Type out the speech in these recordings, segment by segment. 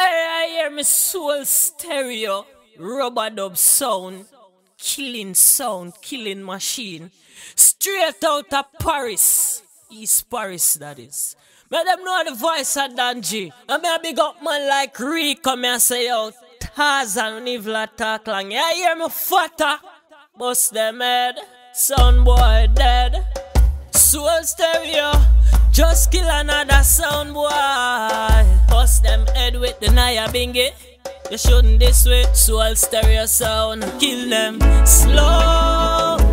I hear me soul stereo, rubber dub sound, killing machine, straight out of Paris, East Paris that is. Let them know the voice of Danji. And me a big up man like Rico, me a say yo, Tarzan Nivla talk long. You hear me fatter? Bust them head, sound boy dead. Soul stereo, just kill another sound boy. Bust them head with the Naya Bingy. You shouldn't this way, soul stereo sound. Kill them slowly.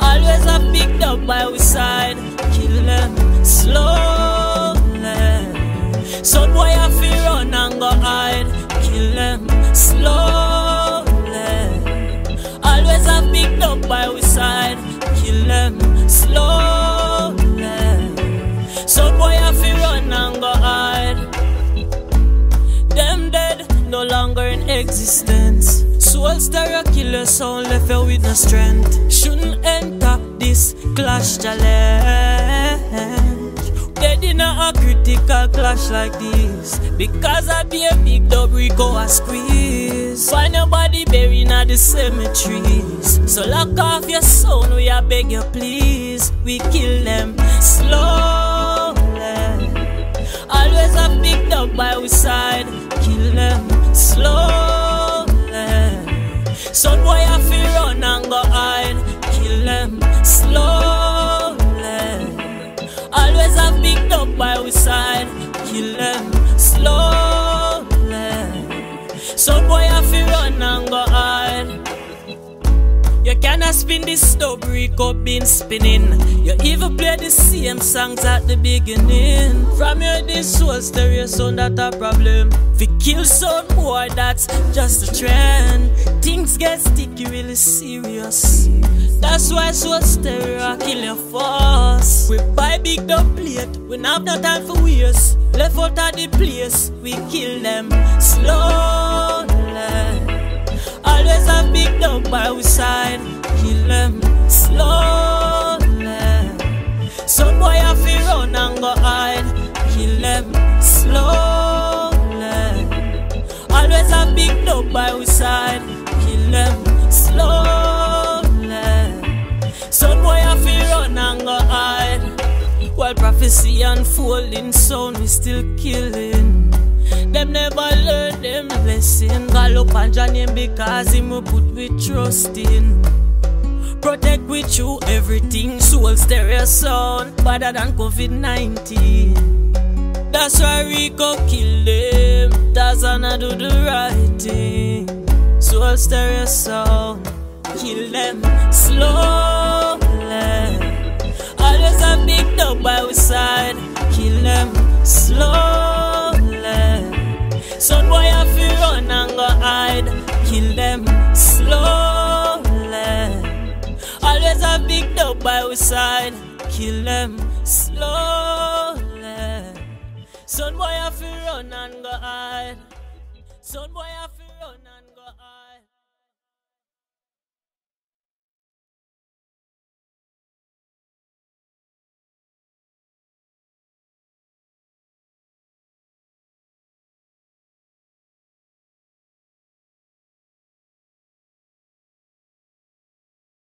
Always a picked up by we side. Kill them slowly. Some boy a fi run and go hide. Kill them slowly. Always a picked up by we side. Kill them slowly. Some boy a fi run and go hide. Them dead, no longer in existence. Soul stereo killer sound left you with no strength. Shouldn't enter this clash challenge. Dead in a critical clash like this, because I be a big dub Rico a squeeze. Find your body buried in the cemeteries. So lock off your sound, we a beg you please. We kill them slowly. Always a picked up by we side. Kill them slowly. Some boy a fi run and go hide. Kill them slowly. Always a picked up by we side. Kill them slowly. Some boy a fi run and go hide. You cannot spin this dub Rico been spinning. You even play the same songs at the beginning. From your this soul stereo sound that a problem. Fi kill some boy that's just a trend. Things get sticky really serious. That's why soul stereo kill your force. We buy big dub plate, we not have no time for waste. Left out of the place, we kill them slowly. Always a big dub by we side. Kill them slowly. Some boy a fi run and go hide. Kill them slowly. Always a big dub by we side. Kill them slowly. Some boy a fi run and go hide. While prophecy unfolding, sound we still killing. Them never learn them lesson. Call up on Jah name because him will put we trust in. Protect with you everything. Soul stereo sound better than COVID-19. That's why Rico kill them. Tarzan do the right thing. Soul stereo sound kill them slowly. Always a big dub by we side. Kill them slowly. Some boy a fi run and go hide. Kill them slowly. Always a big dub by we side. Kill them slowly. Some boy a fi run and go hide. Some boy a